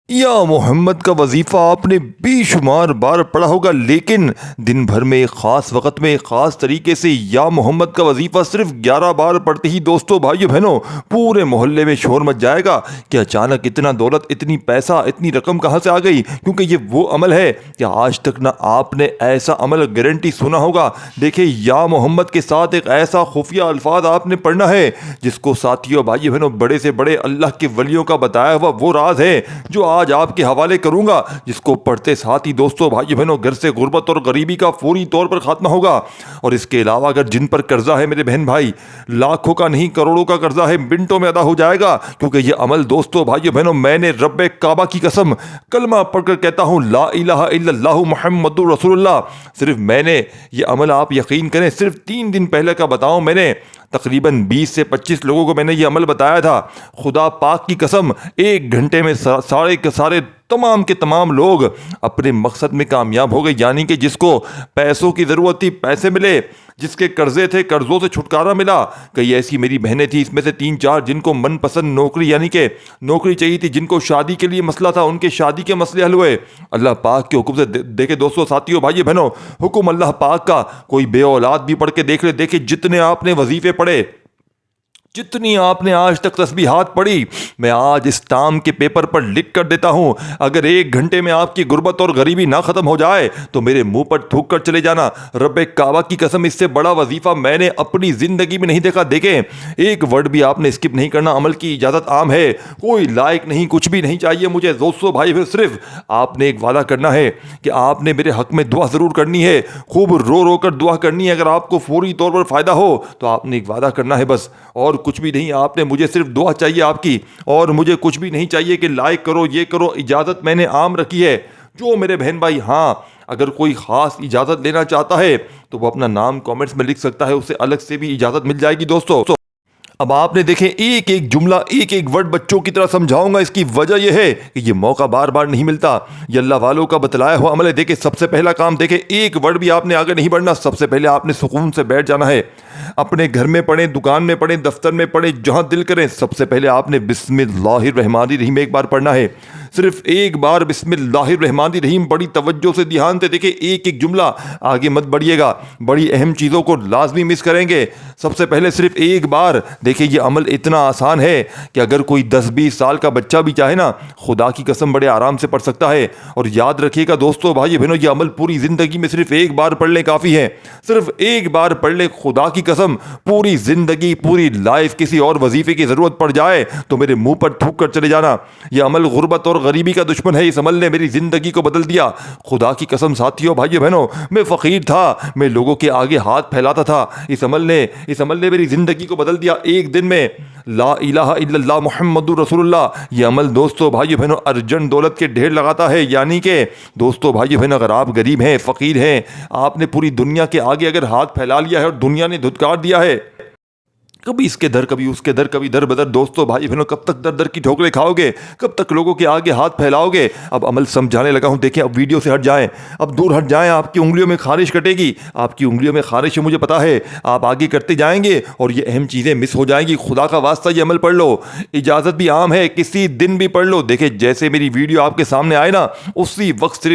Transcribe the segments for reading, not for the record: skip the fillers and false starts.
یا محمد کا وظیفہ آپ نے بے شمار بار پڑھا ہوگا، لیکن دن بھر میں ایک خاص وقت میں ایک خاص طریقے سے یا محمد کا وظیفہ صرف 11 بار پڑھتے ہی دوستو بھائیو بہنوں پورے محلے میں شور مچ جائے گا کہ اچانک اتنا دولت، اتنی پیسہ، اتنی رقم کہاں سے آ گئی؟ کیونکہ یہ وہ عمل ہے کہ آج تک نہ آپ نے ایسا عمل گارنٹی سنا ہوگا۔ دیکھیں، یا محمد کے ساتھ ایک ایسا خفیہ الفاظ آپ نے پڑھنا ہے جس کو ساتھیوں بھائیو بہنوں بڑے سے بڑے اللہ کے ولیوں کا بتایا ہوا وہ راز ہے جو آج آپ کے حوالے کروں گا، جس کو پڑھتے ساتھ ہی دوستو بھائی بہنوں گھر سے غربت اور غریبی کا فوری طور پر خاتمہ ہوگا۔ اور اس کے علاوہ اگر جن پر قرضہ ہے میرے بہن بھائی، لاکھوں کا نہیں کروڑوں کا قرضہ ہے، منٹوں میں ادا ہو جائے گا، کیونکہ یہ عمل دوستو بھائی بہنوں میں نے رب کعبہ کی قسم کلمہ پڑھ کر کہتا ہوں، لا الہ الا اللہ محمد رسول اللہ، صرف میں نے یہ عمل، آپ یقین کریں، صرف 3 دن پہلے کا بتاؤں، میں نے تقریباً 20 سے 25 لوگوں کو میں نے یہ عمل بتایا تھا۔ خدا پاک کی قسم 1 گھنٹے میں سارے کے سارے تمام کے تمام لوگ اپنے مقصد میں کامیاب ہو گئے۔ یعنی کہ جس کو پیسوں کی ضرورت تھی پیسے ملے، جس کے قرضے تھے قرضوں سے چھٹکارا ملا۔ کئی ایسی میری بہنیں تھیں، اس میں سے 3-4 جن کو من پسند نوکری یعنی کہ نوکری چاہیے تھی، جن کو شادی کے لیے مسئلہ تھا، ان کے شادی کے مسئلے حل ہوئے اللہ پاک کے حکم سے۔ دیکھے دوستو ساتھیوں بھائی بہنوں، حکم اللہ پاک کا، کوئی بے اولاد بھی پڑھ کے دیکھ لے۔ دیکھے جتنے آپ نے وظیفے پڑھے، جتنی آپ نے آج تک تسبیحات پڑھی، میں آج اسٹامپ کے پیپر پر لکھ کر دیتا ہوں، اگر 1 گھنٹے میں آپ کی غربت اور غریبی نہ ختم ہو جائے تو میرے منہ پر تھوک کر چلے جانا۔ رب کعبہ کی قسم اس سے بڑا وظیفہ میں نے اپنی زندگی میں نہیں دیکھا۔ دیکھیں، ایک ورڈ بھی آپ نے اسکپ نہیں کرنا، عمل کی اجازت عام ہے، کوئی لائک نہیں، کچھ بھی نہیں چاہیے مجھے دوستو بھائی، پھر صرف آپ نے ایک وعدہ کرنا ہے کہ آپ نے میرے حق میں دعا ضرور کرنی ہے، خوب رو رو کر دعا کرنی ہے۔ اگر آپ کو فوری طور پر فائدہ ہو تو آپ نے ایک وعدہ کرنا ہے بس، اور کچھ بھی نہیں۔ آپ نے مجھے صرف دعا چاہیے آپ کی، اور مجھے کچھ بھی نہیں چاہیے کہ لائک کرو، یہ کرو، اجازت میں نے عام رکھی ہے۔ جو میرے بہن بھائی، ہاں اگر کوئی خاص اجازت لینا چاہتا ہے تو وہ اپنا نام کامنٹس میں لکھ سکتا ہے، اسے الگ سے بھی اجازت مل جائے گی دوستو۔ اب آپ نے دیکھیں، ایک ایک جملہ، ایک ایک ورڈ بچوں کی طرح سمجھاؤں گا۔ اس کی وجہ یہ ہے کہ یہ موقع بار بار نہیں ملتا، یہ اللہ والوں کا بتلایا ہوا عمل ہے۔ دیکھیں سب سے پہلا کام، دیکھیں ایک ورڈ بھی آپ نے آگے نہیں بڑھنا، سب سے پہلے آپ نے سکون سے بیٹھ جانا ہے، اپنے گھر میں پڑھیں، دکان میں پڑھیں، دفتر میں پڑھیں، جہاں دل کریں، سب سے پہلے آپ نے بسم اللہ الرحمن الرحیم ایک بار پڑھنا ہے، صرف ایک بار بسم اللہ الرحمن الرحیم، بڑی توجہ سے دھیان سے دیکھیں، ایک ایک جملہ، آگے مت بڑھیے گا، بڑی اہم چیزوں کو لازمی مس کریں گے۔ سب سے پہلے صرف ایک بار دیکھیں، یہ عمل اتنا آسان ہے کہ اگر کوئی 10-20 سال کا بچہ بھی چاہے نا، خدا کی قسم بڑے آرام سے پڑھ سکتا ہے۔ اور یاد رکھیے گا دوستو بھائی بہنوں، یہ عمل پوری زندگی میں صرف ایک بار پڑھ لیں کافی ہے، صرف ایک بار پڑھ لیں، خدا کی قسم پوری زندگی، پوری لائف کسی اور وظیفے کی ضرورت پڑ جائے تو میرے منہ پر تھوک کر چلے جانا۔ یہ عمل غربت اور غریبی کا دشمن ہے، اس عمل نے میری زندگی کو بدل دیا۔ خدا کی قسم ساتھیوں بھائیو بہنوں، میں فقیر تھا، میں لوگوں کے آگے ہاتھ پھیلاتا تھا، اس عمل نے میری زندگی کو بدل دیا۔ ایک دن میں لا الہ الا اللہ محمد رسول اللہ، یہ عمل دوستو بھائیو بہنوں ارجنٹ دولت کے ڈھیر لگاتا ہے۔ یعنی کہ دوستو بھائیو بہنوں، اگر آپ غریب ہیں، فقیر ہیں، آپ نے پوری دنیا کے آگے اگر ہاتھ پھیلا لیا ہے اور دنیا نے دھتکار دیا ہے، کبھی اس کے در، کبھی اس کے در، کبھی در بدر، دوستو بھائی بہنوں کب تک در در کی ٹھوکریں کھاؤ گے؟ کب تک لوگوں کے آگے ہاتھ پھیلاؤ گے؟ اب عمل سمجھانے لگا ہوں، دیکھیں اب ویڈیو سے ہٹ جائیں، اب دور ہٹ جائیں، آپ کی انگلیوں میں خارش کٹے گی، آپ کی انگلیوں میں خارش ہے مجھے پتا ہے، آپ آگے کرتے جائیں گے اور یہ اہم چیزیں مس ہو جائیں گی۔ خدا کا واسطہ یہ عمل پڑھ لو، اجازت بھی عام ہے، کسی دن بھی پڑھ لو۔ دیکھیں جیسے میری ویڈیو آپ کے سامنے آئے نا، اسی وقت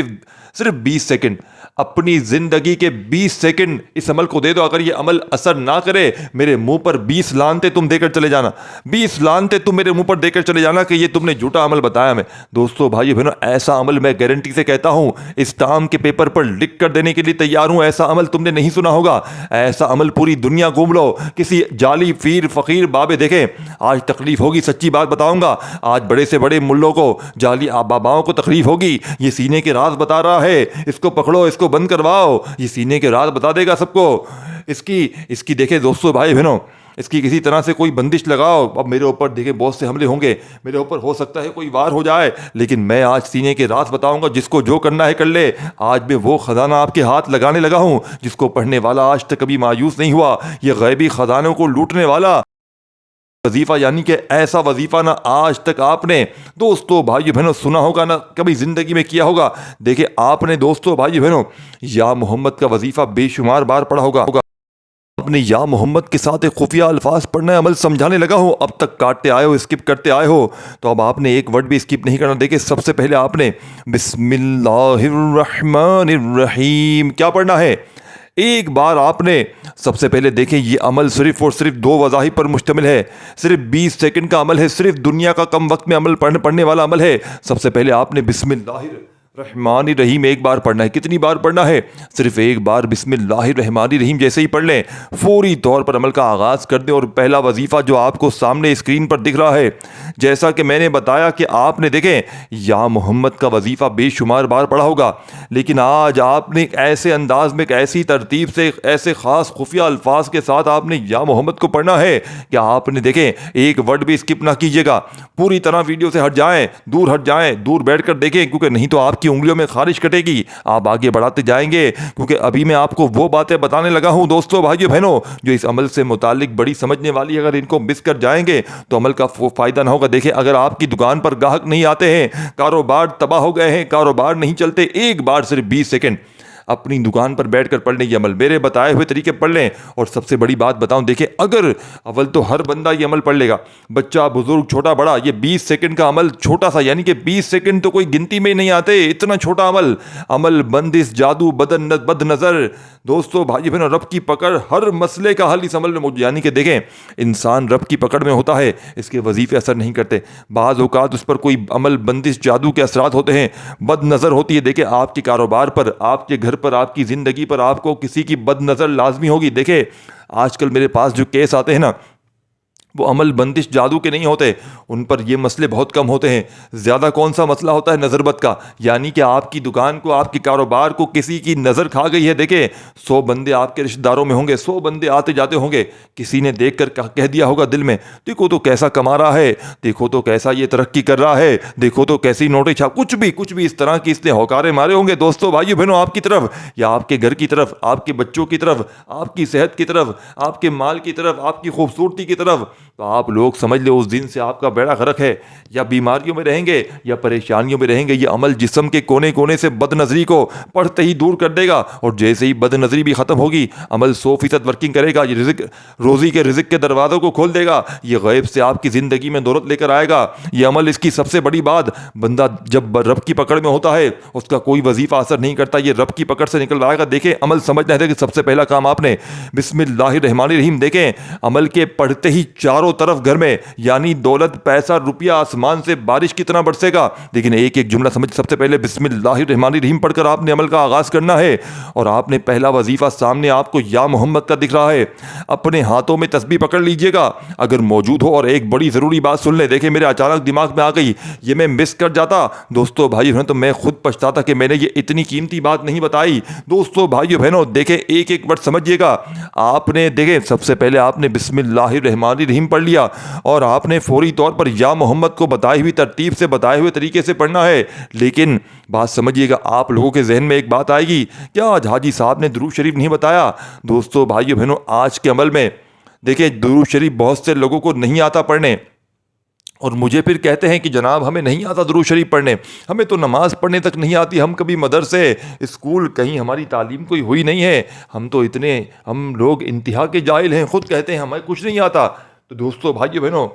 صرف 20 سیکنڈ، اپنی زندگی کے 20 سیکنڈ اس عمل کو دے دو۔ اگر یہ عمل اثر نہ کرے، میرے منہ پر 20 لعنتیں تم دے کر چلے جانا، 20 لعنتیں تم میرے منہ پر دے کر چلے جانا کہ یہ تم نے جھوٹا عمل بتایا میں۔ دوستو بھائی بہنوں، ایسا عمل میں گارنٹی سے کہتا ہوں، اسٹامپ کے پیپر پر لکھ کر دینے کے لیے تیار ہوں، ایسا عمل تم نے نہیں سنا ہوگا، ایسا عمل پوری دنیا گھوم لو، کسی جعلی پیر فقیر بابے، دیکھیں آج تکلیف ہوگی، سچی بات بتاؤں گا، آج بڑے سے بڑے ملوں کو، جعلی باباؤں کو تکلیف ہوگی۔ یہ سینے کے راز بتا رہا ہے، اس کو پکڑو، اس کو بند کرواؤ، یہ سینے کے راز بتا دے گا سب کو۔ اس کی دیکھیں دوستو بھائی بہنوں، اس کی کسی طرح سے کوئی بندش لگاؤ۔ اب میرے اوپر دیکھیں بہت سے حملے ہوں گے، میرے اوپر ہو سکتا ہے کوئی وار ہو جائے، لیکن میں آج سینے کے راز بتاؤں گا، جس کو جو کرنا ہے کر لے۔ آج میں وہ خزانہ آپ کے ہاتھ لگانے لگا ہوں جس کو پڑھنے والا آج تک کبھی مایوس نہیں ہوا، یہ غیبی خزانوں کو لوٹنے والا وظیفہ، یعنی کہ ایسا وظیفہ نہ آج تک آپ نے دوستو بھائی بہنوں سنا ہوگا، نہ کبھی زندگی میں کیا ہوگا۔ دیکھیں آپ نے دوستو بھائی بہنوں یا محمد کا وظیفہ بے شمار بار پڑھا ہوگا، نے یا محمد کے ساتھ ایک خفیہ الفاظ پڑھنا ہے، عمل سمجھانے لگا ہو، اب تک کاٹتے آئے ہو، اسکپ کرتے آئے ہو، تو اب آپ نے ایک ورڈ بھی اسکپ نہیں کرنا۔ دیکھیں سب سے پہلے آپ نے بسم اللہ الرحمن الرحیم کیا پڑھنا ہے؟ ایک بار آپ نے سب سے پہلے دیکھیں یہ عمل صرف اور صرف 2 وظائف پر مشتمل ہے، صرف 20 سیکنڈ کا عمل ہے، صرف دنیا کا کم وقت میں عمل پڑھنے والا عمل ہے۔ سب سے پہلے آپ نے بسم اللہ الرحمن الرحیم ایک بار پڑھنا ہے۔ کتنی بار پڑھنا ہے؟ صرف ایک بار بسم اللہ الرحمن الرحیم جیسے ہی پڑھ لیں فوری طور پر عمل کا آغاز کر دیں۔ اور پہلا وظیفہ جو آپ کو سامنے اسکرین پر دکھ رہا ہے، جیسا کہ میں نے بتایا کہ آپ نے دیکھیں یا محمد کا وظیفہ بے شمار بار پڑھا ہوگا، لیکن آج آپ نے ایک ایسے انداز میں، ایک ایسی ترتیب سے، ایسے خاص خفیہ الفاظ کے ساتھ آپ نے یا محمد کو پڑھنا ہے کہ آپ نے دیکھیں ایک ورڈ بھی اسکپ نہ کیجیے گا، پوری طرح ویڈیو سے ہٹ جائیں، دور بیٹھ کر دیکھیں، کیونکہ نہیں تو آپ کی انگلیوں میں خارش کٹے گی۔ آپ آگے بڑھاتے جائیں گے، کیونکہ ابھی میں آپ کو وہ باتیں بتانے لگا ہوں دوستوں بھائیو بہنوں جو اس عمل سے متعلق بڑی سمجھنے والی، اگر ان کو مس کر جائیں گے تو عمل کا فائدہ نہ ہوگا۔ دیکھیں اگر آپ کی دکان پر گاہک نہیں آتے ہیں، کاروبار تباہ ہو گئے ہیں، کاروبار نہیں چلتے، ایک بار صرف 20 سیکنڈ اپنی دکان پر بیٹھ کر پڑھ لیں، یہ عمل میرے بتائے ہوئے طریقے پڑھ لیں۔ اور سب سے بڑی بات بتاؤں، دیکھیں اگر اول تو ہر بندہ یہ عمل پڑھ لے گا، بچہ بزرگ چھوٹا بڑا، یہ 20 سیکنڈ کا عمل چھوٹا سا، یعنی کہ 20 سیکنڈ تو کوئی گنتی میں ہی نہیں آتے، اتنا چھوٹا عمل بندش، جادو، بد نظر، دوستو بھائی بہنوں رب کی پکڑ، ہر مسئلے کا حل اس عمل میں موجود۔ یعنی کہ دیکھیں انسان رب کی پکڑ میں ہوتا ہے، اس کے وظیفے اثر نہیں کرتے، بعض اوقات اس پر کوئی عمل بندش، جادو کے اثرات ہوتے ہیں، بد نظر ہوتی ہے۔ دیکھیں آپ کے کاروبار پر، آپ کے گھر پر، آپ کی زندگی پر آپ کو کسی کی بد نظر لازمی ہوگی۔ دیکھیں آج کل میرے پاس جو کیس آتے ہیں نا، وہ عمل بندش جادو کے نہیں ہوتے، ان پر یہ مسئلے بہت کم ہوتے ہیں۔ زیادہ کون سا مسئلہ ہوتا ہے؟ نظر بد کا، یعنی کہ آپ کی دکان کو، آپ کے کاروبار کو کسی کی نظر کھا گئی ہے۔ دیکھیں 100 بندے آپ کے رشتہ داروں میں ہوں گے، 100 بندے آتے جاتے ہوں گے، کسی نے دیکھ کر کہہ دیا ہوگا دل میں، دیکھو تو کیسا کما رہا ہے، دیکھو تو کیسا یہ ترقی کر رہا ہے، دیکھو تو کیسی نوٹیں چھاپ، کچھ بھی اس طرح کی اس نے ہوکارے مارے ہوں گے دوستو بھائیو بہنوں آپ کی طرف، یا آپ کے گھر کی طرف، آپ کے بچوں کی طرف، آپ کی صحت کی طرف، آپ کے مال کی طرف، آپ کی خوبصورتی کی طرف، تو آپ لوگ سمجھ لو اس دن سے آپ کا بیڑا غرق ہے، یا بیماریوں میں رہیں گے یا پریشانیوں میں رہیں گے۔ یہ عمل جسم کے کونے کونے سے بد نظری کو پڑھتے ہی دور کر دے گا، اور جیسے ہی بد نظری بھی ختم ہوگی عمل 100% ورکنگ کرے گا۔ یہ روزی کے رزق کے دروازوں کو کھول دے گا، یہ غیب سے آپ کی زندگی میں دولت لے کر آئے گا۔ یہ عمل، اس کی سب سے بڑی بات، بندہ جب رب کی پکڑ میں ہوتا ہے اس کا کوئی وظیفہ اثر نہیں کرتا، یہ رب کی پکڑ سے نکل آئے گا۔ دیکھیں عمل سمجھنا ہے کہ سب سے پہلا کام آپ نے بسم اللہ الرحمن الرحیم، دیکھیں عمل کے پڑھتے ہی چاروں طرف گھر میں، یعنی دولت، پیسہ، روپیہ آسمان سے بارش کی طرح برسے گا۔ لیکن ایک ایک جملہ سمجھ، سب سے پہلے بسم اللہ الرحمن الرحیم پڑھ کر آپ نے عمل کا آغاز کرنا ہے، اور آپ نے پہلا وظیفہ سامنے آپ کو یا محمد کا دکھ رہا ہے، اپنے ہاتھوں میں تسبیح پکڑ لیجئے گا اگر موجود ہو۔ اور ایک بڑی ضروری بات سن لیں، دیکھیں میرے اچانک دماغ میں آ گئی، یہ میں مس کر جاتا دوستو بھائی بہنوں تو میں خود پچھتاتا کہ میں نے یہ اتنی قیمتی بات نہیں بتائی۔ دوستو بھائی بہنوں دیکھیں ایک ایک ورڈ سمجھیے گا۔ آپ نے دیکھیں سب سے پہلے آپ نے بسم اللہ الرحمن الرحیم پڑھ لیا، اور آپ نے فوری طور پر یا محمد کو بتائی ہوئی ترتیب سے، بتائے ہوئے طریقے سے پڑھنا ہے۔ لیکن بات سمجھیے گا، آپ لوگوں کے ذہن میں ایک بات آئے گی، کیا آج حاجی صاحب نے درود شریف نہیں بتایا؟ دوستو بھائیو بہنوں آج کے عمل میں دیکھیں درود شریف بہت سے لوگوں کو نہیں آتا پڑھنے، اور مجھے پھر کہتے ہیں کہ جناب ہمیں نہیں آتا درود شریف پڑھنے، ہمیں تو نماز پڑھنے تک نہیں آتی، ہم کبھی مدرسے، اسکول، کہیں ہماری تعلیم کوئی ہوئی نہیں ہے، ہم لوگ انتہا کے جاہل ہیں، خود کہتے ہیں ہمیں کچھ نہیں آتا۔ تو دوستو بھائیو بہنوں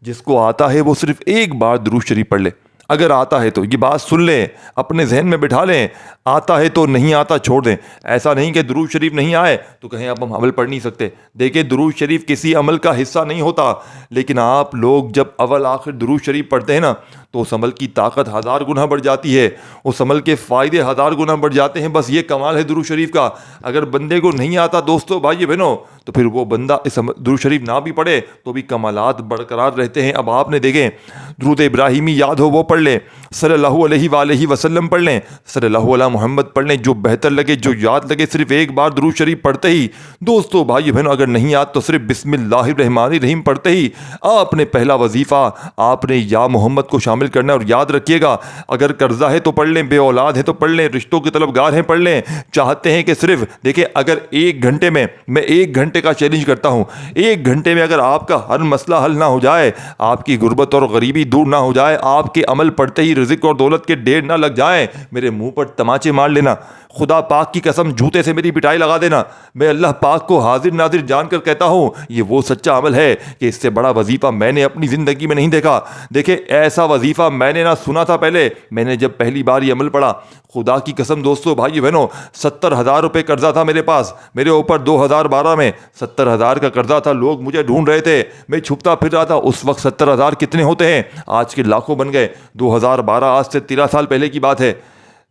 جس کو آتا ہے وہ صرف ایک بار درود شریف پڑھ لے، اگر آتا ہے تو یہ بات سن لیں، اپنے ذہن میں بٹھا لیں، آتا ہے تو، نہیں آتا چھوڑ دیں۔ ایسا نہیں کہ درود شریف نہیں آئے تو کہیں اب ہم عمل پڑھ نہیں سکتے۔ دیکھیں درود شریف کسی عمل کا حصہ نہیں ہوتا، لیکن آپ لوگ جب اول آخر درود شریف پڑھتے ہیں نا تو اس عمل کی طاقت 1000 گنا بڑھ جاتی ہے، اس عمل کے فائدے 1000 گنا بڑھ جاتے ہیں۔ بس یہ کمال ہے درود شریف کا۔ اگر بندے کو نہیں آتا دوستو بھائی بہنوں تو پھر وہ بندہ اس درود شریف نہ بھی پڑھے تو بھی کمالات برقرار رہتے ہیں۔ اب آپ نے دیکھیں درود ابراہیمی یاد ہو وہ پڑھ لیں، صلی اللہ علیہ وآلہ وسلم پڑھ لیں، صلی اللہ علیہ محمد پڑھ لیں، جو بہتر لگے، جو یاد لگے، صرف ایک بار درود شریف پڑھتے ہی دوستو بھائی بہنوں اگر نہیں یاد تو صرف بسم اللہ الرحمن الرحیم پڑھتے ہی آپ نے پہلا وظیفہ، آپ نے یا محمد کو شامل کرنا ہے۔ اور یاد رکھیے گا اگر قرضہ ہے تو پڑھ لیں، بے اولاد ہے تو پڑھ لیں، رشتوں کے طلبگار ہیں پڑھ لیں، چاہتے ہیں کہ صرف دیکھیں اگر 1 گھنٹے میں 1 گھنٹے گھنٹے کا چیلنج کرتا ہوں. 1 گھنٹے میں اگر آپ کا ہر مسئلہ حل نہ ہو جائے, آپ کی غربت اور غریبی دور نہ ہو جائے, آپ کے عمل پڑتے ہی رزق اور دولت کے ڈھیر نہ لگ جائیں, میرے منہ پر تماچے مار لینا, خدا پاک کی قسم جوتے سے میری پٹائی لگا دینا. میں اللہ پاک کو حاضر ناظر جان کر کہتا ہوں, یہ وہ سچا عمل ہے کہ اس سے بڑا وظیفہ میں نے اپنی زندگی میں نہیں دیکھا. دیکھیں, ایسا وظیفہ میں نے نہ سنا تھا پہلے. میں نے جب پہلی بار یہ عمل پڑھا, خدا کی قسم دوستو بھائی بہنوں, 70,000 روپے قرضہ تھا میرے پاس, میرے اوپر 2012 میں 70,000 کا قرضہ تھا. لوگ مجھے ڈھونڈ رہے تھے, میں چھپتا پھر رہا تھا. اس وقت 70,000 کتنے ہوتے ہیں؟ آج کے لاکھوں بن گئے. 2012 آج سے 13 سال پہلے کی بات ہے.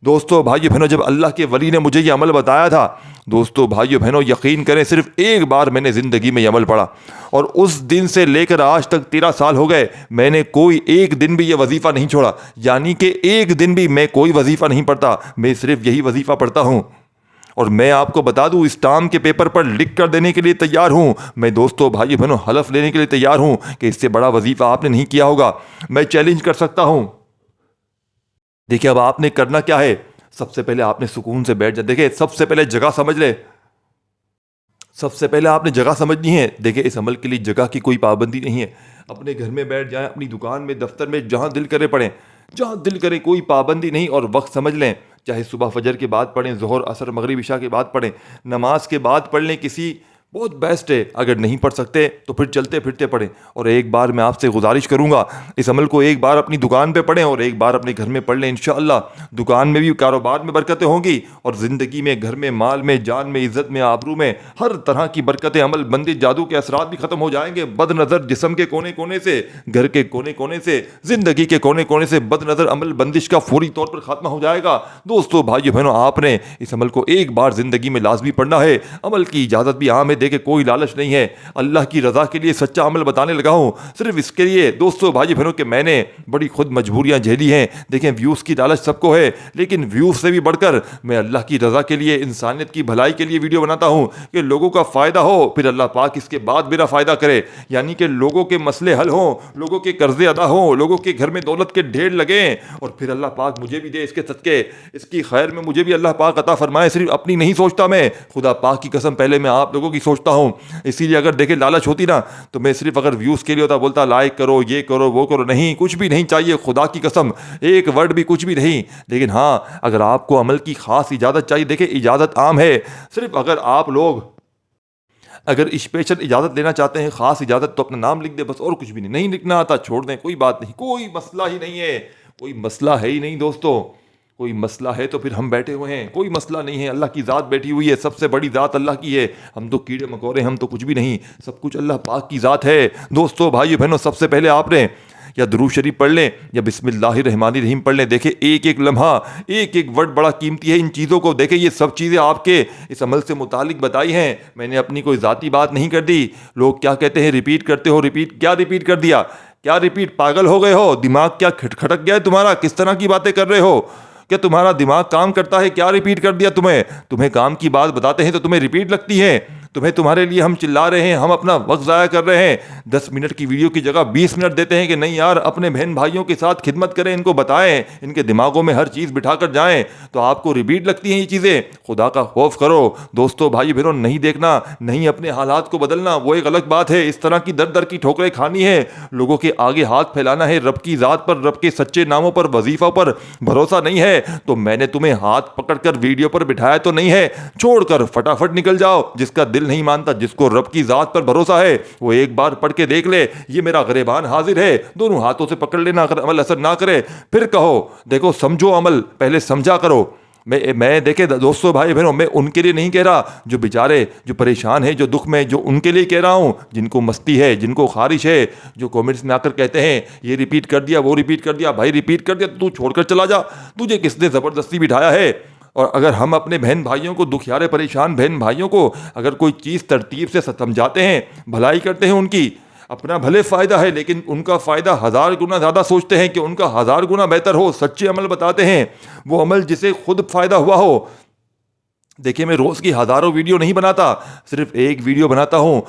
دوستو بھائیو بہنوں, جب اللہ کے ولی نے مجھے یہ عمل بتایا تھا, دوستو بھائیو بہنوں, یقین کریں صرف ایک بار میں نے زندگی میں یہ عمل پڑھا, اور اس دن سے لے کر آج تک 13 سال ہو گئے, میں نے کوئی ایک دن بھی یہ وظیفہ نہیں چھوڑا. یعنی کہ ایک دن بھی میں کوئی وظیفہ نہیں پڑھتا, میں صرف یہی وظیفہ پڑھتا ہوں. اور میں آپ کو بتا دوں, اسٹام کے پیپر پر لکھ کر دینے کے لیے تیار ہوں. میں دوستو بھائی بہنوں حلف لینے کے لیے تیار ہوں کہ اس سے بڑا وظیفہ آپ نے نہیں کیا ہوگا. میں چیلنج کر سکتا ہوں. دیکھیں, اب آپ نے کرنا کیا ہے, سب سے پہلے آپ نے سکون سے بیٹھ جائے. دیکھیں, سب سے پہلے جگہ سمجھ لے. سب سے پہلے آپ نے جگہ سمجھنی ہے. دیکھیں, اس عمل کے لیے جگہ کی کوئی پابندی نہیں ہے. اپنے گھر میں بیٹھ جائیں, اپنی دکان میں, دفتر میں, جہاں دل کرے پڑھیں, جہاں دل کرے, کوئی پابندی نہیں. اور وقت سمجھ لیں, چاہے صبح فجر کے بعد پڑھیں, ظہر عصر مغرب عشاء کے بعد پڑھیں, نماز کے بعد پڑھ لیں, کسی بہت بیسٹ ہے. اگر نہیں پڑھ سکتے تو پھر چلتے پھرتے پڑھیں. اور ایک بار میں آپ سے گزارش کروں گا, اس عمل کو ایک بار اپنی دکان پہ پڑھیں اور ایک بار اپنے گھر میں پڑھ لیں. انشاءاللہ دکان میں بھی, کاروبار میں برکتیں ہوں گی, اور زندگی میں, گھر میں, مال میں, جان میں, عزت میں, آبرو میں, ہر طرح کی برکتیں, عمل بندی, جادو کے اثرات بھی ختم ہو جائیں گے. بد نظر جسم کے کونے کونے سے, گھر کے کونے کونے سے, زندگی کے کونے کونے سے بد نظر عمل بندش کا فوری طور پر خاتمہ ہو جائے گا. دوستو بھائیو بہنوں, آپ نے اس عمل کو ایک بار زندگی میں لازمی پڑھنا ہے. عمل کی اجازت بھی عام ہے, دیکھے کوئی لالچ نہیں ہے. اللہ کی رضا کے لیے سچا عمل بتانے لگا ہوں, صرف اس کے لیے دوستو بھائی بہنوں کہ میں نے بڑی خود مجبوریاں جھیلی ہیں. دیکھیں, ویوز کی لالچ سب کو ہے, لیکن ویوز سے بھی بڑھ کر میں اللہ کی رضا کے لیے, انسانیت کی بھلائی کے لیے ویڈیو بناتا ہوں کہ لوگوں کا فائدہ ہو, پھر اللہ پاک اس کے بعد میرا فائدہ کرے. یعنی کہ لوگوں کے مسئلے حل ہوں, لوگوں کے قرضے ادا ہوں, لوگوں کے گھر میں دولت کے ڈھیر لگیں, اور پھر اللہ پاک مجھے بھی دے اس کے صدقے, اس کی خیر میں مجھے بھی اللہ پاک عطا فرمائے. صرف اپنی نہیں سوچتا میں, خدا پاک کی قسم پہلے میں آپ لوگوں کی سوچتا ہوں. اسی لیے اگر دیکھیں لالچ ہوتی نا, تو میں صرف اگر ویوز کے لیے ہوتا, بولتا لائک کرو, یہ کرو, وہ کرو. نہیں, کچھ بھی نہیں چاہیے, خدا کی قسم ایک ورڈ بھی کچھ بھی نہیں. لیکن ہاں, اگر آپ کو عمل کی خاص اجازت چاہیے, دیکھیں اجازت عام ہے, صرف اگر آپ لوگ اگر اسپیشل اجازت لینا چاہتے ہیں, خاص اجازت, تو اپنا نام لکھ دیں بس, اور کچھ بھی نہیں. نہیں لکھنا آتا چھوڑ دیں, کوئی بات نہیں, کوئی مسئلہ ہی نہیں ہے, کوئی مسئلہ ہے ہی نہیں. دوستو کوئی مسئلہ ہے تو پھر ہم بیٹھے ہوئے ہیں, کوئی مسئلہ نہیں ہے. اللہ کی ذات بیٹھی ہوئی ہے, سب سے بڑی ذات اللہ کی ہے. ہم تو کیڑے مکوڑے, ہم تو کچھ بھی نہیں, سب کچھ اللہ پاک کی ذات ہے. دوستو بھائیو بہنوں, سب سے پہلے آپ نے یا درود شریف پڑھ لیں یا بسم اللہ الرحمن الرحیم پڑھ لیں. دیکھیں, ایک ایک لمحہ, ایک ایک ورڈ بڑا قیمتی ہے. ان چیزوں کو دیکھیں, یہ سب چیزیں آپ کے اس عمل سے متعلق بتائی ہیں. میں نے اپنی کوئی ذاتی بات نہیں کر دی. لوگ کیا کہتے ہیں, ریپیٹ کرتے ہو, ریپیٹ کیا ریپیٹ کر دیا, کیا ریپیٹ, پاگل ہو گئے ہو, دماغ کیا کھٹک گیا ہے تمہارا, کس طرح کی باتیں کر رہے ہو, کیا تمہارا دماغ کام کرتا ہے, کیا ریپیٹ کر دیا تمہیں کام کی بات بتاتے ہیں تو تمہیں ریپیٹ لگتی ہے. تمہارے لیے ہم چلا رہے ہیں, ہم اپنا وقت ضائع کر رہے ہیں, 10 منٹ کی ویڈیو کی جگہ 20 منٹ دیتے ہیں کہ نہیں یار اپنے بہن بھائیوں کے ساتھ خدمت کریں, ان کو بتائیں, ان کے دماغوں میں ہر چیز بٹھا کر جائیں, تو آپ کو ریپیٹ لگتی ہیں یہ چیزیں. خدا کا خوف کرو دوستو بھائی بہنوں, نہیں دیکھنا, نہیں اپنے حالات کو بدلنا, وہ ایک الگ بات ہے. اس طرح کی در در کی ٹھوکریں کھانی ہے, لوگوں کے آگے ہاتھ پھیلانا ہے, رب کی ذات پر, رب کے سچے ناموں پر, وظیفہ پر بھروسہ نہیں ہے, تو میں نے تمہیں ہاتھ پکڑ کر ویڈیو پر بٹھایا تو نہیں ہے, چھوڑ کر فٹافٹ نکل جاؤ. جس کا دل نہیں مانتا, جس کو رب کی ذات پر بھروسہ ہے, وہ ایک بار پڑھ کے دیکھ لے, یہ میرا غریبان حاضر ہے, دونوں ہاتھوں سے پکڑ لینا. اگر عمل اثر نہ کرے پھر کہو, دیکھو سمجھو عمل, پہلے سمجھا کرو. میں دیکھے دوستو بھائی بہنوں, میں ان کے لیے نہیں کہہ رہا جو بیچارے, جو پریشان ہیں, جو دکھ میں, جو ان کے لیے کہہ رہا ہوں, جن کو مستی ہے, جن کو خارش ہے, جو کامنٹس میں آ کر کہتے ہیں یہ ریپیٹ کر دیا, وہ ریپیٹ کر دیا. بھائی ریپیٹ کر دیا تو چھوڑ کر چلا جا, تجھے کس نے زبردستی بٹھایا ہے. اور اگر ہم اپنے بہن بھائیوں کو, دکھیارے پریشان بہن بھائیوں کو اگر کوئی چیز ترتیب سے سمجھاتے ہیں, بھلائی کرتے ہیں ان کی, اپنا بھلے فائدہ ہے, لیکن ان کا فائدہ 1000 گنا زیادہ سوچتے ہیں کہ ان کا 1000 گنا بہتر ہو. سچے عمل بتاتے ہیں, وہ عمل جسے خود فائدہ ہوا ہو. دیکھیں, میں روز کی ہزاروں ویڈیو نہیں بناتا, صرف ایک ویڈیو بناتا ہوں,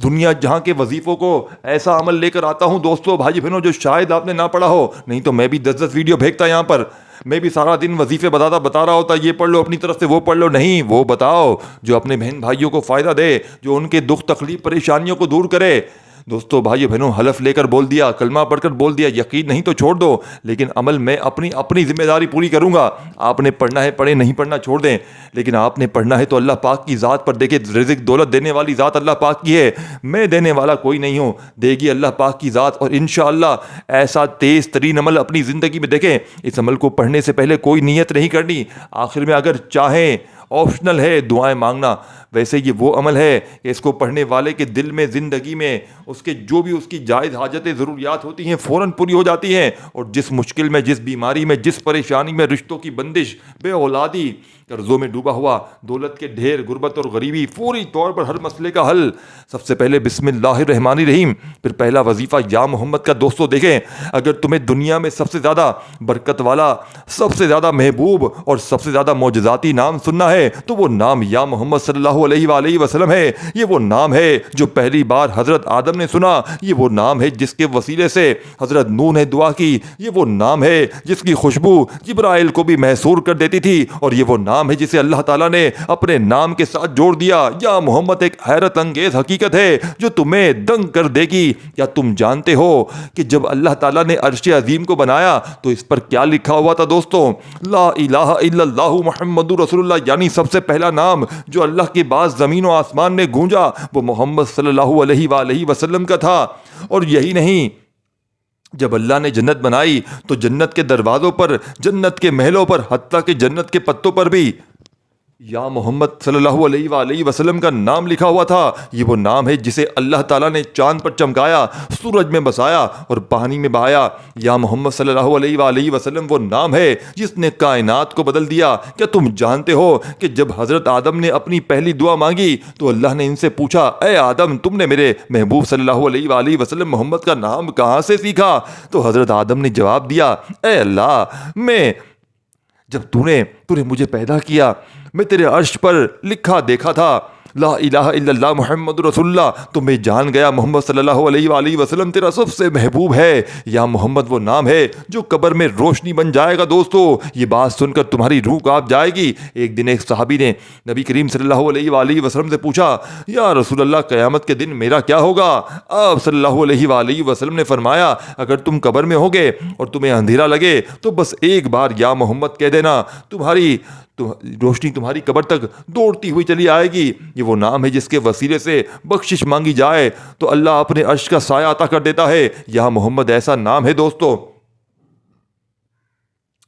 دنیا جہاں کے وظیفوں کو ایسا عمل لے کر آتا ہوں دوستو بھائی بہنوں جو شاید آپ نے نہ پڑھا ہو, نہیں تو میں بھی 10 ویڈیو بھیجتا یہاں پر. میں بھی سارا دن وظیفے بتا رہا ہوتا یہ پڑھ لو اپنی طرف سے وہ پڑھ لو. نہیں، وہ بتاؤ جو اپنے بہن بھائیوں کو فائدہ دے، جو ان کے دکھ تکلیف پریشانیوں کو دور کرے. دوستو بھائیو بہنوں، حلف لے کر بول دیا، کلمہ پڑھ کر بول دیا، یقین نہیں تو چھوڑ دو، لیکن عمل میں اپنی ذمہ داری پوری کروں گا. آپ نے پڑھنا ہے پڑھیں، نہیں پڑھنا چھوڑ دیں، لیکن آپ نے پڑھنا ہے تو اللہ پاک کی ذات پر دیکھیں. رزق دولت دینے والی ذات اللہ پاک کی ہے، میں دینے والا کوئی نہیں ہوں، دے گی اللہ پاک کی ذات. اور انشاءاللہ ایسا تیز ترین عمل اپنی زندگی میں دیکھیں. اس عمل کو پڑھنے سے پہلے کوئی نیت نہیں کرنی، آخر میں اگر چاہیں آپشنل ہے دعائیں مانگنا. ویسے یہ وہ عمل ہے کہ اس کو پڑھنے والے کے دل میں، زندگی میں اس کے جو بھی اس کی جائز حاجتیں ضروریات ہوتی ہیں فوراً پوری ہو جاتی ہیں. اور جس مشکل میں، جس بیماری میں، جس پریشانی میں، رشتوں کی بندش، بے اولادی، قرضوں میں ڈوبا ہوا، دولت کے ڈھیر، غربت اور غریبی، فوری طور پر ہر مسئلے کا حل. سب سے پہلے بسم اللہ الرحمن الرحیم، پھر پہلا وظیفہ یا محمد کا. دوستو دیکھیں، اگر تمہیں دنیا میں سب سے زیادہ برکت والا، سب سے زیادہ محبوب اور سب سے زیادہ معجزاتی نام سننا ہے تو وہ نام یا محمد صلی اللہ علیہ وآلہ وسلم ہے. یہ وہ نام ہے جو پہلی بار حضرت آدم نے سنا، یہ وہ نام ہے جس کے وسیلے سے حضرت نوح نے دعا کی، یہ وہ نام ہے جس کی خوشبو جبرائیل کو بھی محصور کر دیتی تھی، اور یہ وہ نام ہے جسے اللہ تعالیٰ نے اپنے نام کے ساتھ جوڑ دیا. یا محمد ایک حیرت انگیز حقیقت ہے جو تمہیں دنگ کر دے گی. کیا تم جانتے ہو کہ جب اللہ تعالیٰ نے عرش عظیم کو بنایا تو اس پر کیا لکھا ہوا تھا دوستوں؟ لا الہ الا اللہ محمد رسول اللہ، یعنی سب سے پہلا نام جو اللہ کے بعد زمین و آسمان نے گونجا وہ محمد صلی اللہ علیہ وآلہ وسلم کا تھا. اور یہی نہیں، جب اللہ نے جنت بنائی تو جنت کے دروازوں پر، جنت کے محلوں پر، حتیٰ کہ جنت کے پتوں پر بھی یا محمد صلی اللہ علیہ وآلہ وسلم کا نام لکھا ہوا تھا. یہ وہ نام ہے جسے اللہ تعالیٰ نے چاند پر چمکایا، سورج میں بسایا اور پانی میں بہایا. یا محمد صلی اللہ علیہ وآلہ وسلم وہ نام ہے جس نے کائنات کو بدل دیا. کیا تم جانتے ہو کہ جب حضرت آدم نے اپنی پہلی دعا مانگی تو اللہ نے ان سے پوچھا، اے آدم، تم نے میرے محبوب صلی اللہ علیہ وآلہ وسلم محمد کا نام کہاں سے سیکھا؟ تو حضرت آدم نے جواب دیا، اے اللہ، جب تو نے مجھے پیدا کیا میں تیرے عرش پر لکھا دیکھا تھا لا الہ الا اللہ محمد رسول اللہ، تو میں جان گیا محمد صلی اللہ علیہ وآلہ وسلم تیرا سب سے محبوب ہے. یا محمد وہ نام ہے جو قبر میں روشنی بن جائے گا. دوستو یہ بات سن کر تمہاری روح کانپ جائے گی. ایک دن ایک صحابی نے نبی کریم صلی اللہ علیہ وآلہ وسلم سے پوچھا، یا رسول اللہ، قیامت کے دن میرا کیا ہوگا؟ آپ صلی اللہ علیہ وآلہ وسلم نے فرمایا، اگر تم قبر میں ہوگے اور تمہیں اندھیرا لگے تو بس ایک بار یا محمد کہہ دینا، تمہاری روشنی تمہاری قبر تک دوڑتی ہوئی چلی آئے گی. یہ وہ نام ہے جس کے وسیلے سے بخشش مانگی جائے تو اللہ اپنے عرش کا سایہ عطا کر دیتا ہے. یا محمد ایسا نام ہے دوستو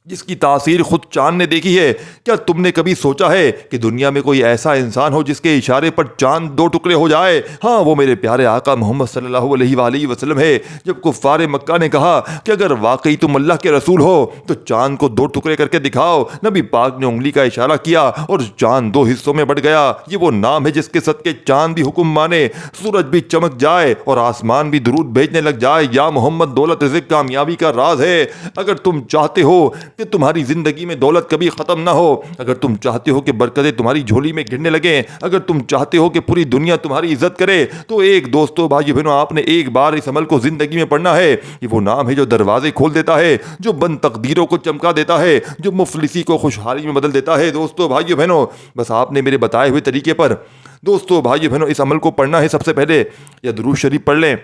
جس کی تاثیر خود چاند نے دیکھی ہے. کیا تم نے کبھی سوچا ہے کہ دنیا میں کوئی ایسا انسان ہو جس کے اشارے پر چاند دو ٹکڑے ہو جائے؟ ہاں، وہ میرے پیارے آقا محمد صلی اللہ علیہ وآلہ وسلم ہے. جب کفار مکہ نے کہا کہ اگر واقعی تم اللہ کے رسول ہو تو چاند کو دو ٹکڑے کر کے دکھاؤ، نبی پاک نے انگلی کا اشارہ کیا اور چاند دو حصوں میں بٹ گیا. یہ وہ نام ہے جس کے صدقے چاند بھی حکم مانے، سورج بھی چمک جائے اور آسمان بھی درود بھیجنے لگ جائے. یا محمد دولت رزق کامیابی کا راز ہے. اگر تم چاہتے ہو کہ تمہاری زندگی میں دولت کبھی ختم نہ ہو، اگر تم چاہتے ہو کہ برکتیں تمہاری جھولی میں گرنے لگیں، اگر تم چاہتے ہو کہ پوری دنیا تمہاری عزت کرے، تو ایک دوستو بھائی بہنوں، آپ نے ایک بار اس عمل کو زندگی میں پڑھنا ہے. یہ وہ نام ہے جو دروازے کھول دیتا ہے، جو بند تقدیروں کو چمکا دیتا ہے، جو مفلسی کو خوشحالی میں بدل دیتا ہے. دوستو بھائی بہنوں، بس آپ نے میرے بتائے ہوئے طریقے پر دوستو بھائی بہنوں اس عمل کو پڑھنا ہے. سب سے پہلے یا درود شریف پڑھ لیں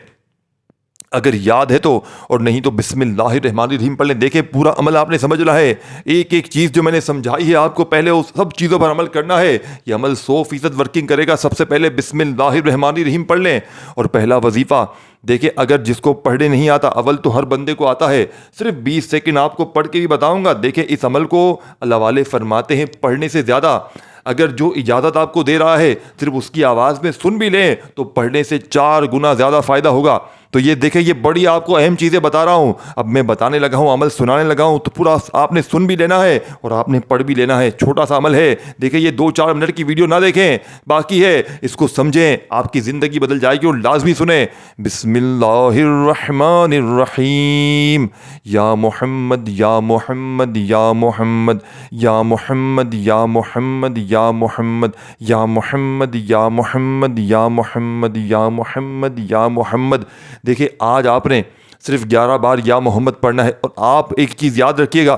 اگر یاد ہے تو، اور نہیں تو بسم اللہ الرحمن الرحیم پڑھ لیں. دیکھیں پورا عمل آپ نے سمجھنا ہے. ایک ایک چیز جو میں نے سمجھائی ہے آپ کو پہلے اس سب چیزوں پر عمل کرنا ہے. یہ عمل 100% ورکنگ کرے گا. سب سے پہلے بسم اللہ الرحمن الرحیم پڑھ لیں. اور پہلا وظیفہ دیکھیں، اگر جس کو پڑھنے نہیں آتا، اول تو ہر بندے کو آتا ہے، صرف 20 سیکنڈ آپ کو پڑھ کے بھی بتاؤں گا. دیکھیں اس عمل کو اللہ والے فرماتے ہیں پڑھنے سے زیادہ اگر جو اجازت آپ کو دے رہا ہے صرف اس کی آواز میں سن بھی لیں تو پڑھنے سے 4 گنا زیادہ فائدہ ہوگا. تو یہ دیکھیں، یہ بڑی آپ کو اہم چیزیں بتا رہا ہوں. اب میں بتانے لگا ہوں، عمل سنانے لگا ہوں، تو پورا آپ نے سن بھی لینا ہے اور آپ نے پڑھ بھی لینا ہے. چھوٹا سا عمل ہے. دیکھیں یہ 2-4 منٹ کی ویڈیو نہ دیکھیں، باقی ہے اس کو سمجھیں، آپ کی زندگی بدل جائے گی. اور لازمی سنیں. بسم اللہ الرحمن الرحیم. یا محمد یا محمد یا محمد یا محمد یا محمد یا محمد یا محمد یا محمد یا محمد یا محمد یا محمد. دیکھیں آج آپ نے صرف 11 بار یا محمد پڑھنا ہے. اور آپ ایک چیز یاد رکھیے گا،